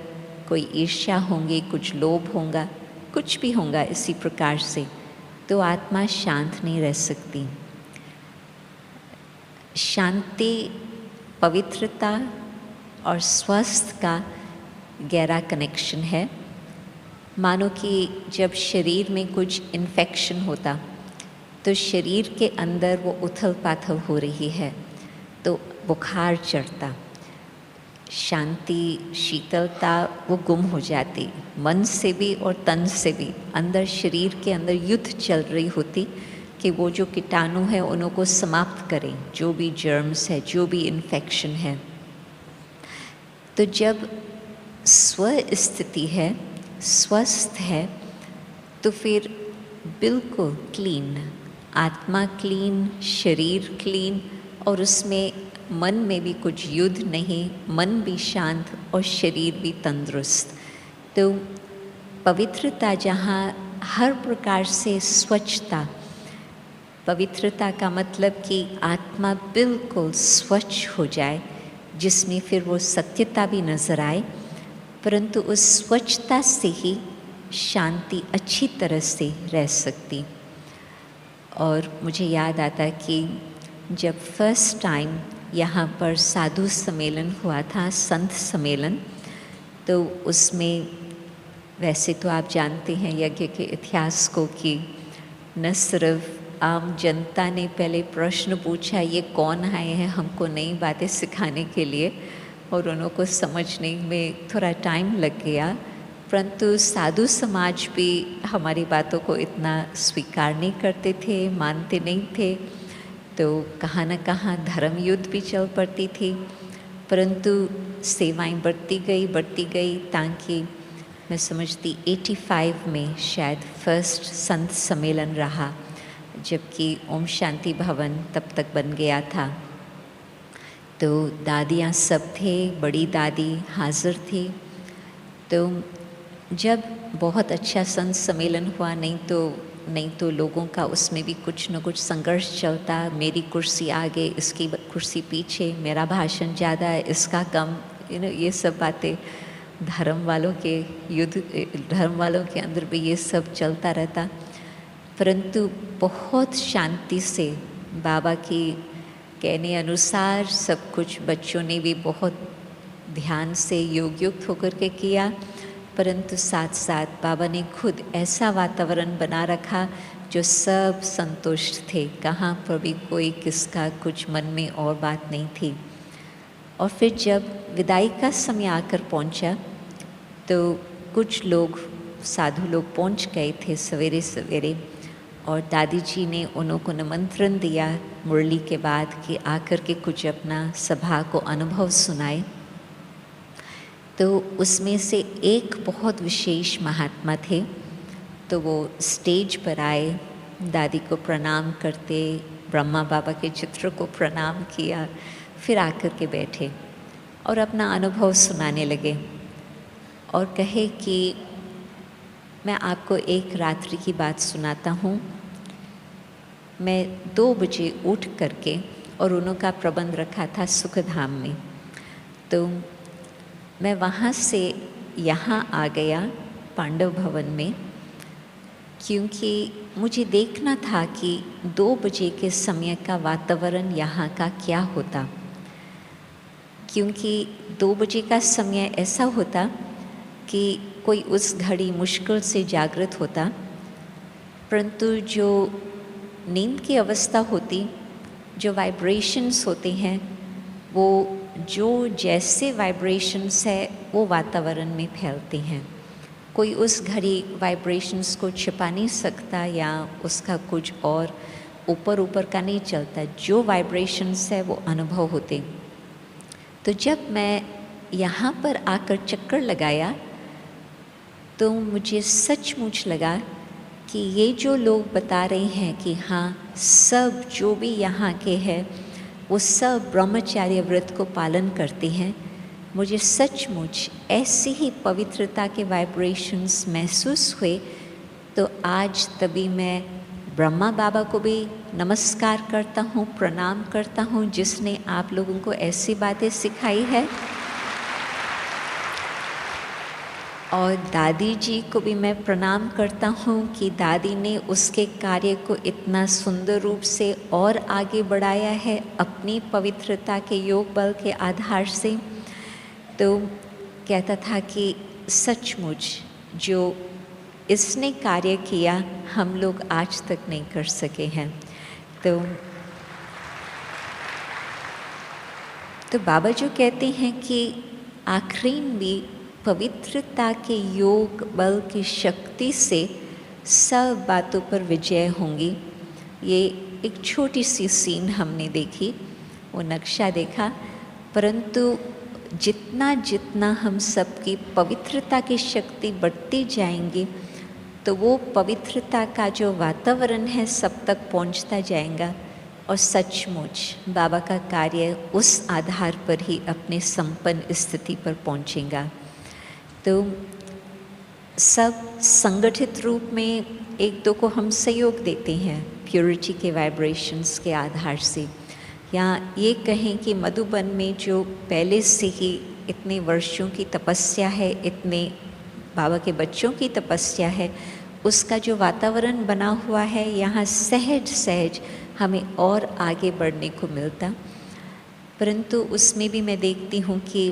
कोई ईर्ष्या होंगी, कुछ लोभ होगा, कुछ भी होगा इसी प्रकार से, तो आत्मा शांत नहीं रह सकती। शांति, पवित्रता और स्वस्थ का गहरा कनेक्शन है। मानो कि जब शरीर में कुछ इन्फेक्शन होता तो शरीर के अंदर वो उथल पाथल हो रही है तो बुखार चढ़ता, शांति, शीतलता वो गुम हो जाती। मन से भी और तन से भी अंदर, शरीर के अंदर युद्ध चल रही होती कि वो जो कीटाणु है उनको समाप्त करें, जो भी जर्म्स है, जो भी इन्फेक्शन है। तो जब स्व स्थिति है, स्वस्थ है, तो फिर बिल्कुल क्लीन, आत्मा क्लीन, शरीर क्लीन, और उसमें मन में भी कुछ युद्ध नहीं, मन भी शांत और शरीर भी तंदुरुस्त। तो पवित्रता जहाँ हर प्रकार से स्वच्छता, पवित्रता का मतलब कि आत्मा बिल्कुल स्वच्छ हो जाए, जिसमें फिर वो सत्यता भी नज़र आए, परंतु उस स्वच्छता से ही शांति अच्छी तरह से रह सकती। और मुझे याद आता कि जब फर्स्ट टाइम यहाँ पर साधु सम्मेलन हुआ था, संत सम्मेलन, तो उसमें वैसे तो आप जानते हैं यज्ञ के इतिहास को कि न सिर्फ आम जनता ने पहले प्रश्न पूछा ये कौन आए हैं हमको नई बातें सिखाने के लिए, और उनको समझने में थोड़ा टाइम लग गया, परंतु साधु समाज भी हमारी बातों को इतना स्वीकार नहीं करते थे, मानते नहीं थे। तो कहाँ न कहाँ धर्म युद्ध भी चल पड़ती थी, परंतु सेवाएं बढ़ती गई ताकि मैं समझती 85 में शायद फर्स्ट संत सम्मेलन रहा, जबकि ओम शांति भवन तब तक बन गया था। तो दादियाँ सब थे, बड़ी दादी हाजिर थी। तो जब बहुत अच्छा संत सम्मेलन हुआ, नहीं तो लोगों का उसमें भी कुछ न कुछ संघर्ष चलता, मेरी कुर्सी आगे, इसकी कुर्सी पीछे, मेरा भाषण ज़्यादा है, इसका कम, ये सब बातें धर्म वालों के अंदर भी ये सब चलता रहता। परंतु बहुत शांति से बाबा की कहने अनुसार सब कुछ बच्चों ने भी बहुत ध्यान से योग युक्त होकर के किया, परंतु साथ साथ बाबा ने खुद ऐसा वातावरण बना रखा जो सब संतुष्ट थे, कहाँ पर भी कोई किसका कुछ मन में और बात नहीं थी। और फिर जब विदाई का समय आकर पहुँचा तो कुछ लोग साधु लोग पहुँच गए थे सवेरे सवेरे, और दादी जी ने उनको निमंत्रण दिया मुरली के बाद कि आकर के कुछ अपना सभा को अनुभव सुनाए। तो उसमें से एक बहुत विशेष महात्मा थे, तो वो स्टेज पर आए, दादी को प्रणाम करते, ब्रह्मा बाबा के चित्र को प्रणाम किया, फिर आकर के बैठे और अपना अनुभव सुनाने लगे और कहे कि मैं आपको एक रात्रि की बात सुनाता हूँ। मैं 2 बजे उठ करके, और उनका प्रबंध रखा था सुखधाम में, तो मैं वहाँ से यहाँ आ गया पांडव भवन में, क्योंकि मुझे देखना था कि 2 बजे के समय का वातावरण यहाँ का क्या होता। क्योंकि 2 बजे का समय ऐसा होता कि कोई उस घड़ी मुश्किल से जागृत होता, परंतु जो नींद की अवस्था होती, जो वाइब्रेशंस होते हैं, वो जो जैसे वाइब्रेशंस है वो वातावरण में फैलते हैं। कोई उस घड़ी वाइब्रेशंस को छिपा नहीं सकता या उसका कुछ और ऊपर का नहीं चलता, जो वाइब्रेशंस है वो अनुभव होते। तो जब मैं यहाँ पर आकर चक्कर लगाया तो मुझे सचमुच लगा कि ये जो लोग बता रहे हैं कि हाँ, सब जो भी यहाँ के हैं वो सब ब्रह्मचार्य व्रत को पालन करते हैं, मुझे सचमुच ऐसी ही पवित्रता के वाइब्रेशंस महसूस हुए। तो आज तभी मैं ब्रह्मा बाबा को भी नमस्कार करता हूँ, प्रणाम करता हूँ, जिसने आप लोगों को ऐसी बातें सिखाई है, और दादी जी को भी मैं प्रणाम करता हूँ कि दादी ने उसके कार्य को इतना सुंदर रूप से और आगे बढ़ाया है अपनी पवित्रता के योग बल के आधार से। तो कहता था कि सचमुच जो इसने कार्य किया हम लोग आज तक नहीं कर सके हैं। तो बाबा जो कहते हैं कि आखिरी में पवित्रता के योग बल की शक्ति से सब बातों पर विजय होंगी। ये एक छोटी सी सीन हमने देखी, वो नक्शा देखा, परंतु जितना जितना हम सबकी पवित्रता की शक्ति बढ़ती जाएंगी तो वो पवित्रता का जो वातावरण है सब तक पहुंचता जाएगा, और सचमुच बाबा का कार्य उस आधार पर ही अपने संपन्न स्थिति पर पहुंचेगा। तो सब संगठित रूप में एक दो को हम सहयोग देते हैं प्योरिटी के वाइब्रेशंस के आधार से, या ये कहें कि मधुबन में जो पहले से ही इतने वर्षों की तपस्या है, इतने बाबा के बच्चों की तपस्या है, उसका जो वातावरण बना हुआ है यहाँ सहज सहज हमें और आगे बढ़ने को मिलता। परंतु उसमें भी मैं देखती हूँ कि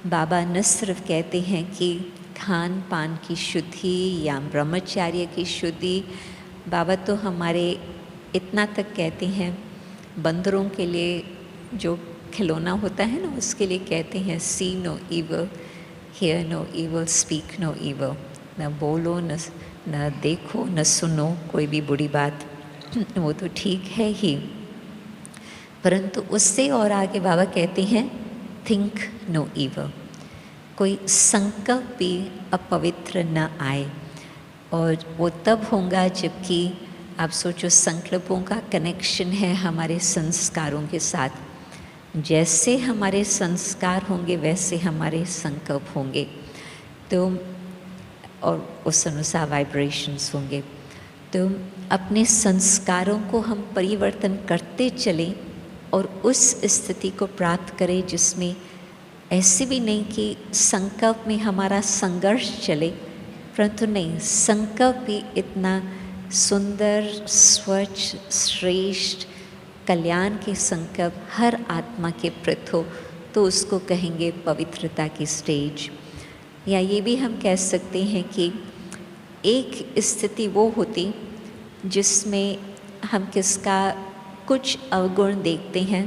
बाबा न सिर्फ कहते हैं कि खान पान की शुद्धि या ब्रह्मचर्य की शुद्धि, बाबा तो हमारे इतना तक कहते हैं, बंदरों के लिए जो खिलौना होता है ना, उसके लिए कहते हैं see no evil, hear no evil, speak no evil. न बोलो, न देखो, न सुनो कोई भी बुरी बात, वो तो ठीक है ही। परंतु उससे और आगे बाबा कहते हैं थिंक नो इवल, कोई संकल्प भी अपवित्र न आए। और वो तब होगा जबकि आप सोचो संकल्पों का कनेक्शन है हमारे संस्कारों के साथ। जैसे हमारे संस्कार होंगे वैसे हमारे संकल्प होंगे, तो और उस अनुसार वाइब्रेशंस होंगे। तो अपने संस्कारों को हम परिवर्तन करते चलें और उस स्थिति को प्राप्त करें जिसमें ऐसे भी नहीं कि संकल्प में हमारा संघर्ष चले, परंतु नहीं, संकल्प भी इतना सुंदर, स्वच्छ, श्रेष्ठ, कल्याण के संकल्प हर आत्मा के प्रति हो, तो उसको कहेंगे पवित्रता की स्टेज। या ये भी हम कह सकते हैं कि एक स्थिति वो होती जिसमें हम किसका कुछ अवगुण देखते हैं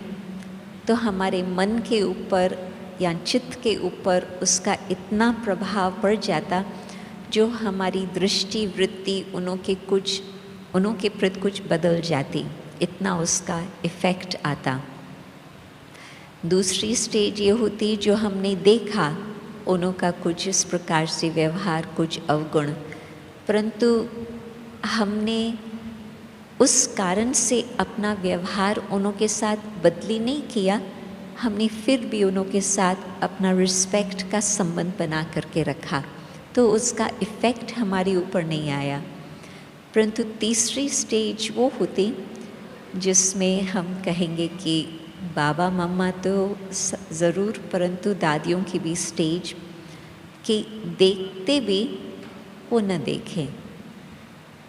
तो हमारे मन के ऊपर या चित्त के ऊपर उसका इतना प्रभाव पड़ जाता जो हमारी दृष्टि वृत्ति उनों के प्रति कुछ बदल जाती, इतना उसका इफ़ेक्ट आता। दूसरी स्टेज ये होती जो हमने देखा उनों का कुछ इस प्रकार से व्यवहार, कुछ अवगुण, परंतु हमने उस कारण से अपना व्यवहार उनों के साथ बदली नहीं किया, हमने फिर भी उनों के साथ अपना रिस्पेक्ट का संबंध बना करके रखा, तो उसका इफ़ेक्ट हमारे ऊपर नहीं आया। परंतु तीसरी स्टेज वो होती जिसमें हम कहेंगे कि बाबा मम्मा तो ज़रूर, परंतु दादियों की भी स्टेज कि देखते भी वो न देखें,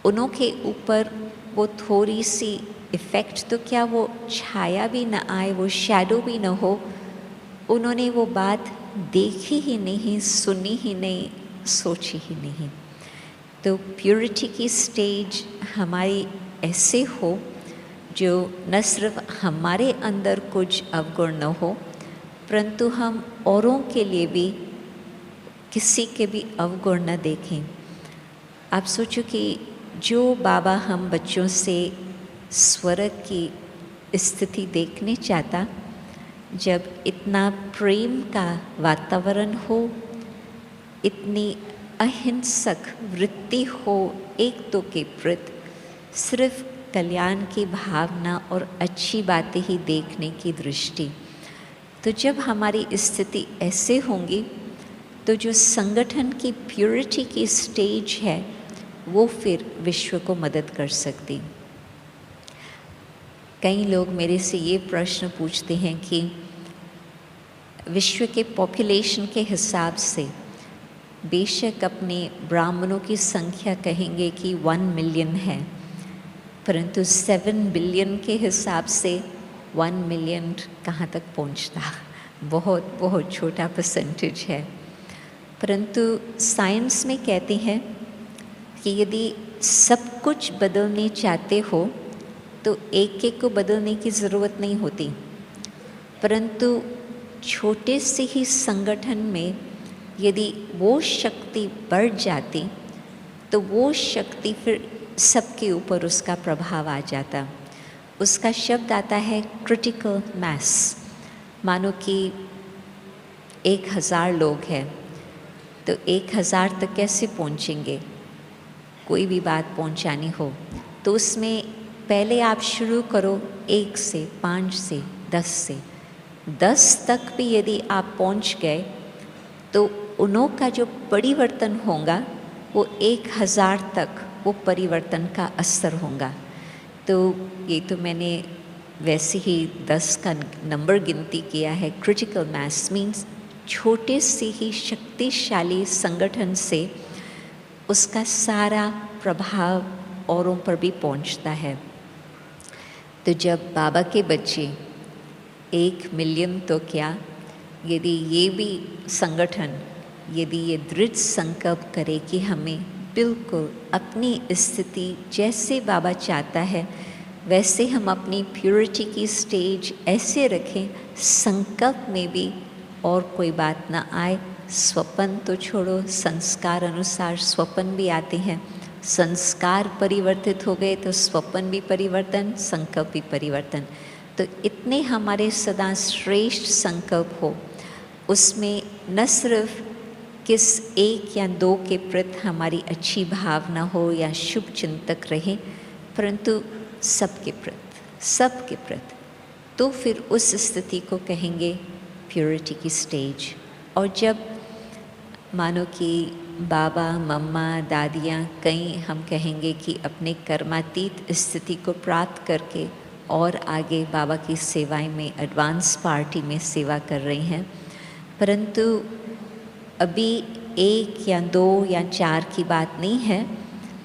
उनों के ऊपर वो थोड़ी सी इफ़ेक्ट तो क्या वो छाया भी न आए, वो शैडो भी न हो, उन्होंने वो बात देखी ही नहीं, सुनी ही नहीं, सोची ही नहीं। तो प्योरिटी की स्टेज हमारी ऐसे हो जो न सिर्फ हमारे अंदर कुछ अवगुण न हो, परंतु हम औरों के लिए भी किसी के भी अवगुण न देखें। आप सोचो कि जो बाबा हम बच्चों से स्वर्ग की स्थिति देखने चाहता, जब इतना प्रेम का वातावरण हो, इतनी अहिंसक वृत्ति हो एक तो के प्रति, सिर्फ कल्याण की भावना और अच्छी बातें ही देखने की दृष्टि, तो जब हमारी स्थिति ऐसे होंगी तो जो संगठन की प्योरिटी की स्टेज है वो फिर विश्व को मदद कर सकती। कई लोग मेरे से ये प्रश्न पूछते हैं कि विश्व के पॉपुलेशन के हिसाब से बेशक अपने ब्राह्मणों की संख्या कहेंगे कि 1 मिलियन है, परंतु 7 बिलियन के हिसाब से 1 मिलियन कहाँ तक पहुँचता, बहुत बहुत छोटा परसेंटेज है। परंतु साइंस में कहते हैं कि यदि सब कुछ बदलने चाहते हो तो एक एक को बदलने की ज़रूरत नहीं होती, परंतु छोटे से ही संगठन में यदि वो शक्ति बढ़ जाती तो वो शक्ति फिर सबके ऊपर उसका प्रभाव आ जाता। उसका शब्द आता है क्रिटिकल मैस। मानो कि 1000 लोग हैं तो 1000 तक कैसे पहुंचेंगे, कोई भी बात पहुंचानी हो तो उसमें पहले आप शुरू करो 1 से, 5 से, 10 से, 10 तक भी यदि आप पहुंच गए तो उनों का जो परिवर्तन होगा वो 1000 तक वो परिवर्तन का असर होगा। तो ये तो मैंने वैसे ही 10 का नंबर गिनती किया है। क्रिटिकल मैस मीन्स छोटे से ही शक्तिशाली संगठन से उसका सारा प्रभाव औरों पर भी पहुंचता है। तो जब बाबा के बच्चे 1 मिलियन तो क्या, यदि ये भी संगठन यदि ये दृढ़ संकल्प करे कि हमें बिल्कुल अपनी स्थिति जैसे बाबा चाहता है वैसे हम अपनी प्योरिटी की स्टेज ऐसे रखें, संकल्प में भी और कोई बात ना आए। स्वप्न तो छोड़ो, संस्कार अनुसार स्वप्न भी आते हैं। संस्कार परिवर्तित हो गए तो स्वप्न भी परिवर्तन, संकल्प भी परिवर्तन। तो इतने हमारे सदा श्रेष्ठ संकल्प हो, उसमें न सिर्फ किस 1 या 2 के प्रति हमारी अच्छी भावना हो या शुभ चिंतक रहे, परंतु सबके प्रति। तो फिर उस स्थिति को कहेंगे प्योरिटी की स्टेज। और जब मानो कि बाबा, मम्मा, दादियाँ, कई हम कहेंगे कि अपने कर्मातीत स्थिति को प्राप्त करके और आगे बाबा की सेवाएं में एडवांस पार्टी में सेवा कर रही हैं, परंतु अभी 1 या 2 या 4 की बात नहीं है।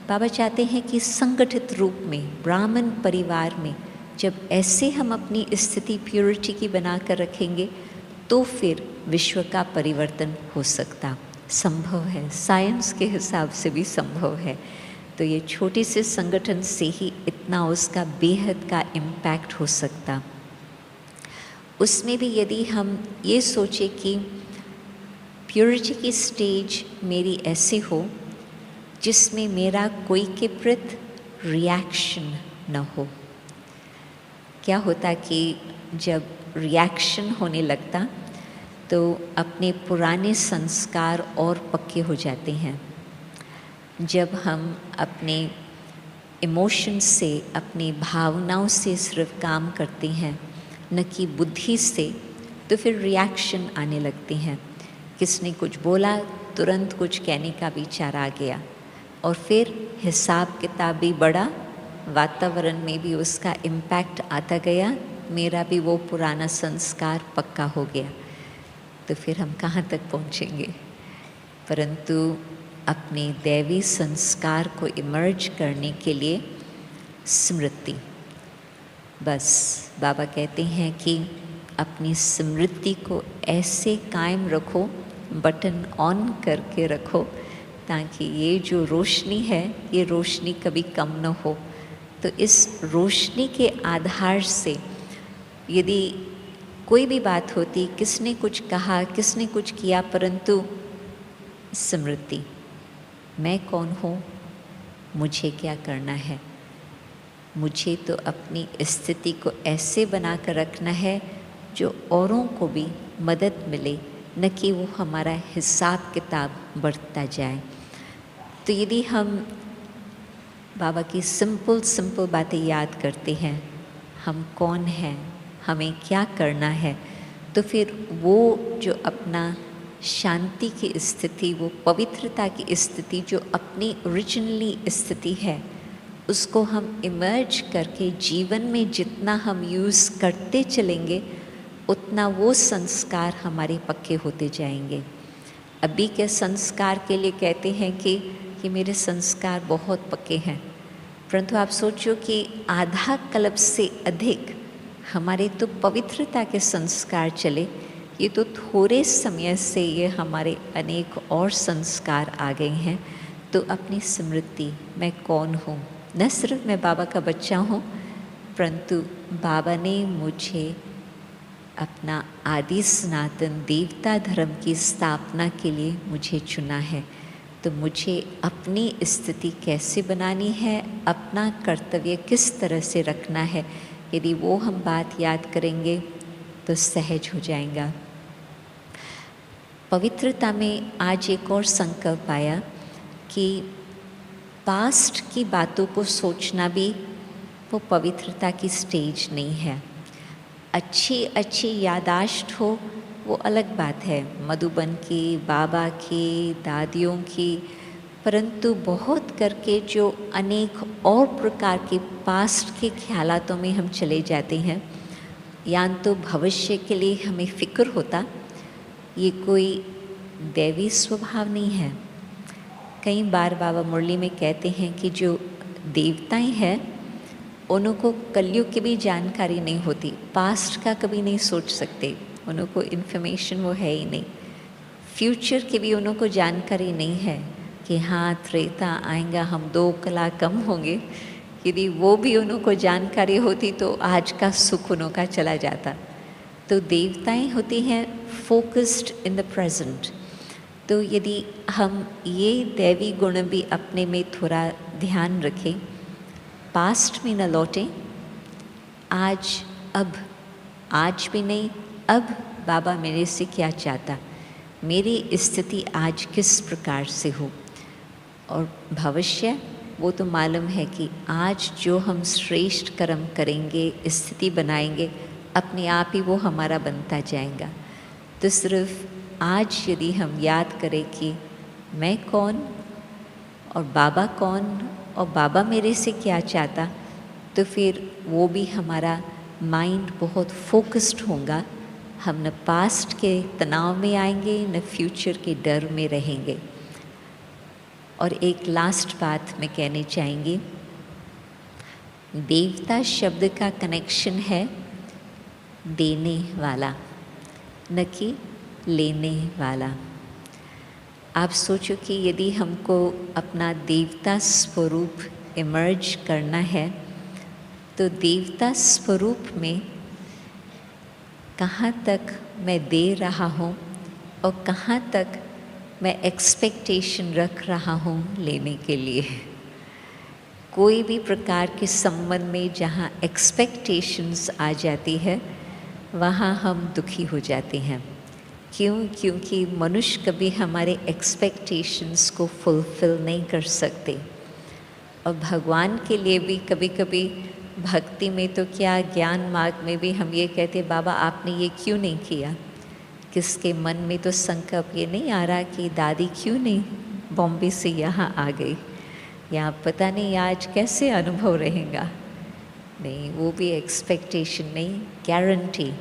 बाबा चाहते हैं कि संगठित रूप में ब्राह्मण परिवार में जब ऐसे हम अपनी स्थिति प्योरिटी की बना कर रखेंगे तो फिर विश्व का परिवर्तन हो सकता, संभव है, साइंस के हिसाब से भी संभव है। तो ये छोटे से संगठन से ही इतना उसका बेहद का इम्पैक्ट हो सकता। उसमें भी यदि हम ये सोचे कि प्योरिटी की स्टेज मेरी ऐसे हो जिसमें मेरा कोई के प्रति रिएक्शन न हो। क्या होता कि जब रिएक्शन होने लगता तो अपने पुराने संस्कार और पक्के हो जाते हैं। जब हम अपने इमोशन से, अपनी भावनाओं से सिर्फ काम करते हैं न कि बुद्धि से, तो फिर रिएक्शन आने लगते हैं। किसने कुछ बोला, तुरंत कुछ कहने का विचार आ गया और फिर हिसाब किताब भी बढ़ा, वातावरण में भी उसका इम्पैक्ट आता गया, मेरा भी वो पुराना संस्कार पक्का हो गया। तो फिर हम कहाँ तक पहुँचेंगे? परंतु अपने दैवी संस्कार को इमर्ज करने के लिए स्मृति, बस बाबा कहते हैं कि अपनी स्मृति को ऐसे कायम रखो, बटन ऑन करके रखो, ताकि ये जो रोशनी है ये रोशनी कभी कम न हो। तो इस रोशनी के आधार से यदि कोई भी बात होती, किसने कुछ कहा, किसने कुछ किया, परंतु स्मृति, मैं कौन हूँ, मुझे क्या करना है, मुझे तो अपनी स्थिति को ऐसे बना कर रखना है जो औरों को भी मदद मिले, न कि वो हमारा हिसाब किताब बढ़ता जाए। तो यदि हम बाबा की सिंपल बातें याद करते हैं, हम कौन हैं, हमें क्या करना है, तो फिर वो जो अपना शांति की स्थिति, वो पवित्रता की स्थिति जो अपनी ओरिजिनली स्थिति है, उसको हम इमर्ज करके जीवन में जितना हम यूज़ करते चलेंगे उतना वो संस्कार हमारे पक्के होते जाएंगे। अभी के संस्कार के लिए कहते हैं कि मेरे संस्कार बहुत पक्के हैं, परंतु आप सोचो कि आधा कल्प से अधिक हमारे तो पवित्रता के संस्कार चले, ये तो थोड़े समय से ये हमारे अनेक और संस्कार आ गए हैं। तो अपनी स्मृति, मैं कौन हूँ, न सिर्फ मैं बाबा का बच्चा हूँ, परंतु बाबा ने मुझे अपना आदि सनातन देवता धर्म की स्थापना के लिए मुझे चुना है। तो मुझे अपनी स्थिति कैसे बनानी है, अपना कर्तव्य किस तरह से रखना है, यदि वो हम बात याद करेंगे तो सहज हो जाएगा। पवित्रता में आज एक और संकल्प आया कि पास्ट की बातों को सोचना भी वो पवित्रता की स्टेज नहीं है। अच्छी यादाश्त हो वो अलग बात है, मधुबन की, बाबा की, दादियों की, परंतु बहुत करके जो अनेक और प्रकार के पास्ट के ख्यालातों में हम चले जाते हैं, या तो भविष्य के लिए हमें फ़िक्र होता, ये कोई दैवी स्वभाव नहीं है। कई बार बाबा मुरली में कहते हैं कि जो देवताएं हैं उनको कलयुग की भी जानकारी नहीं होती, पास्ट का कभी नहीं सोच सकते, उनको इन्फॉर्मेशन वो है ही नहीं, फ्यूचर की भी उनको जानकारी नहीं है कि हाँ त्रेता आएगा, हम 2 कला कम होंगे। यदि वो भी उनको जानकारी होती तो आज का सुख उनका चला जाता। तो देवताएं होती हैं फोकस्ड इन द प्रेजेंट। तो यदि हम ये दैवी गुण भी अपने में थोड़ा ध्यान रखें, पास्ट में न लौटें, आज भी नहीं, अब बाबा मेरे से क्या चाहता, मेरी स्थिति आज किस प्रकार से हो, और भविष्य वो तो मालूम है कि आज जो हम श्रेष्ठ कर्म करेंगे, स्थिति बनाएंगे, अपने आप ही वो हमारा बनता जाएगा। तो सिर्फ आज यदि हम याद करें कि मैं कौन और बाबा कौन और बाबा मेरे से क्या चाहता, तो फिर वो भी हमारा माइंड बहुत फोकस्ड होगा। हम न पास्ट के तनाव में आएंगे न फ्यूचर के डर में रहेंगे। और एक लास्ट बात मैं कहनी चाहेंगी, देवता शब्द का कनेक्शन है देने वाला, न कि लेने वाला। आप सोचो कि यदि हमको अपना देवता स्वरूप इमर्ज करना है, तो देवता स्वरूप में कहाँ तक मैं दे रहा हूँ और कहाँ तक मैं एक्सपेक्टेशन रख रहा हूँ लेने के लिए। कोई भी प्रकार के संबंध में जहाँ एक्सपेक्टेशंस आ जाती है वहाँ हम दुखी हो जाते हैं। क्यों? क्योंकि मनुष्य कभी हमारे एक्सपेक्टेशंस को फुलफ़िल नहीं कर सकते। और भगवान के लिए भी कभी कभी भक्ति में तो क्या, ज्ञान मार्ग में भी हम ये कहते, बाबा आपने ये क्यों नहीं किया। किसके मन में तो संकल्प ये नहीं आ रहा कि दादी क्यों नहीं बॉम्बे से यहाँ आ गई, या पता नहीं आज कैसे अनुभव रहेगा। नहीं, वो भी एक्सपेक्टेशन नहीं, गारंटी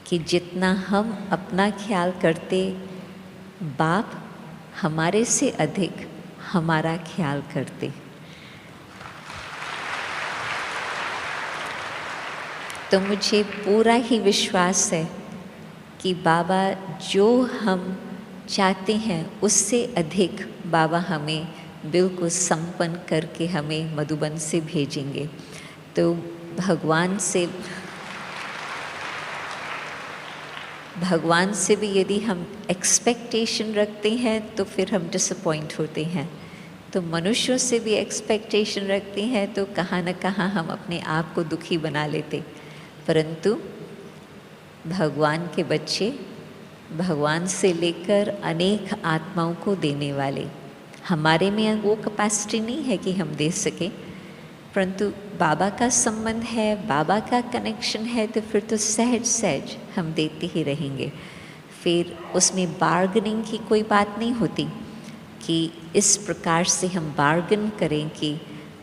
कि जितना हम अपना ख्याल करते, बाप हमारे से अधिक हमारा ख्याल करते। तो मुझे पूरा ही विश्वास है कि बाबा जो हम चाहते हैं उससे अधिक बाबा हमें बिल्कुल संपन्न करके हमें मधुबन से भेजेंगे। तो भगवान से भी यदि हम एक्सपेक्टेशन रखते हैं तो फिर हम डिसअपॉइंट होते हैं। तो मनुष्यों से भी एक्सपेक्टेशन रखते हैं तो कहाँ न कहाँ हम अपने आप को दुखी बना लेते। परंतु भगवान के बच्चे भगवान से लेकर अनेक आत्माओं को देने वाले, हमारे में वो कैपेसिटी नहीं है कि हम दे सकें, परंतु बाबा का संबंध है, बाबा का कनेक्शन है, तो फिर तो सहज सहज हम देते ही रहेंगे। फिर उसमें बार्गनिंग की कोई बात नहीं होती कि इस प्रकार से हम बार्गन करें कि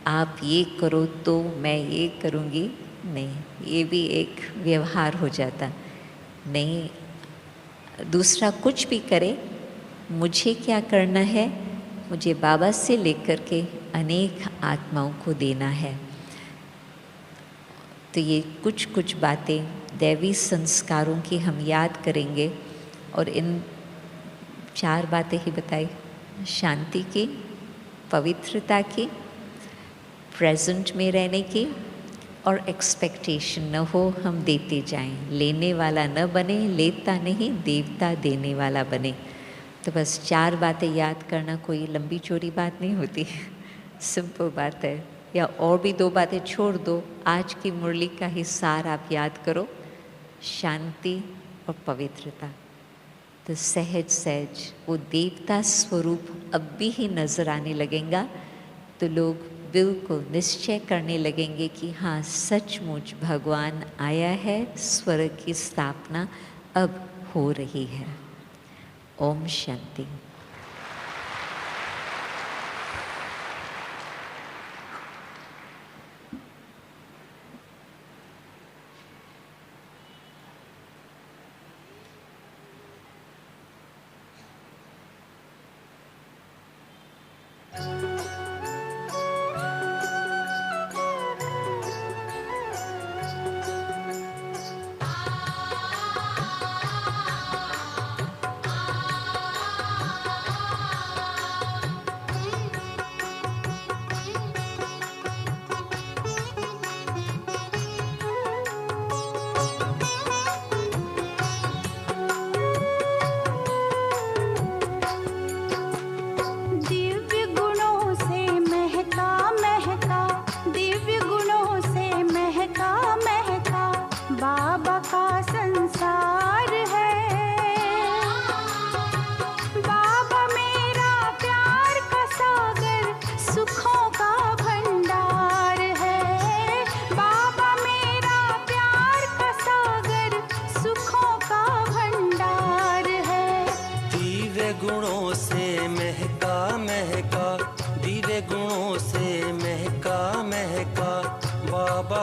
आप ये करो तो मैं ये करूँगी। नहीं, ये भी एक व्यवहार हो जाता। नहीं, दूसरा कुछ भी करे, मुझे क्या करना है, मुझे बाबा से लेकर के अनेक आत्माओं को देना है। तो ये कुछ कुछ बातें दैवी संस्कारों की हम याद करेंगे। और इन 4 बातें ही बताई, शांति की, पवित्रता की, प्रेजेंट में रहने की, और एक्सपेक्टेशन न हो, हम देते जाएं, लेने वाला न बने, लेता नहीं देवता देने वाला बने। तो बस 4 बातें याद करना कोई लंबी चौड़ी बात नहीं होती, सिंपल बात है। या और भी 2 बातें छोड़ दो, आज की मुरली का ही सार आप याद करो, शांति और पवित्रता। तो सहज सहज वो देवता स्वरूप अब भी ही नज़र आने लगेगा। तो लोग बिल्कुल निश्चय करने लगेंगे कि हाँ, सचमुच भगवान आया है, स्वर्ग की स्थापना अब हो रही है। ओम शांति।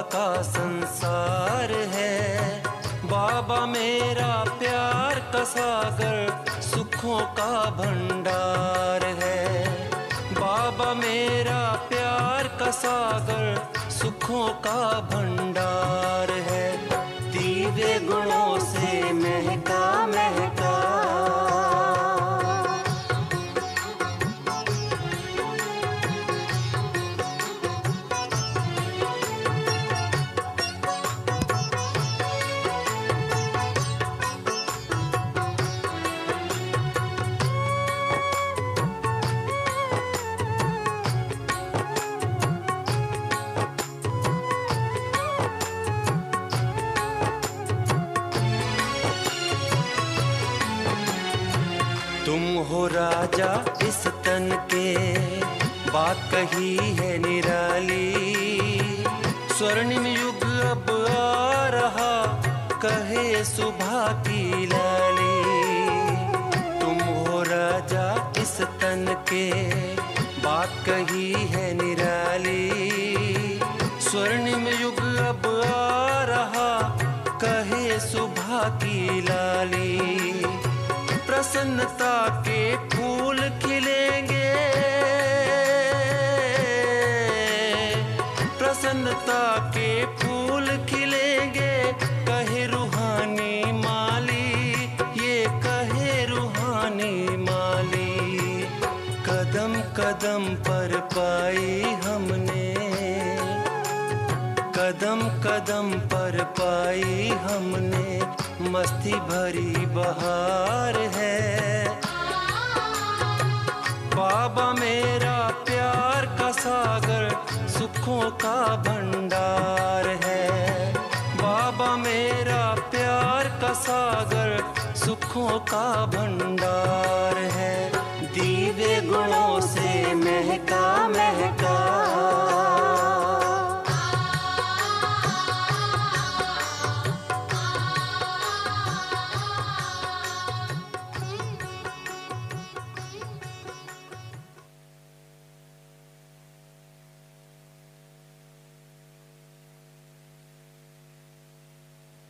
का संसार है। बाबा मेरा प्यार का सागर, सुखों का भंडार है। बाबा मेरा प्यार का सागर, सुखों का भंडार है। दिव्य गुणों से महका महका, तुम हो राजा इस तन के, बात कही है निराली। स्वर्णिम युग अब आ रहा, कहे सुबह की लाली। तुम हो राजा इस तन के, बात कही है निराली। स्वर्णिम युग अब आ रहा, कहे सुबह की लाली। प्रसन्नता के फूल खिलेंगे, प्रसन्नता के फूल खिलेंगे। कहे रूहानी माली, ये कहे रूहानी माली। कदम कदम पर पाई हमने, कदम कदम पर पाई हमने मस्ती भरी बहार है। बाबा मेरा प्यार का सागर, सुखों का भंडार है। बाबा मेरा प्यार का सागर, सुखों का भंडार है। दिव्य गुणों से महका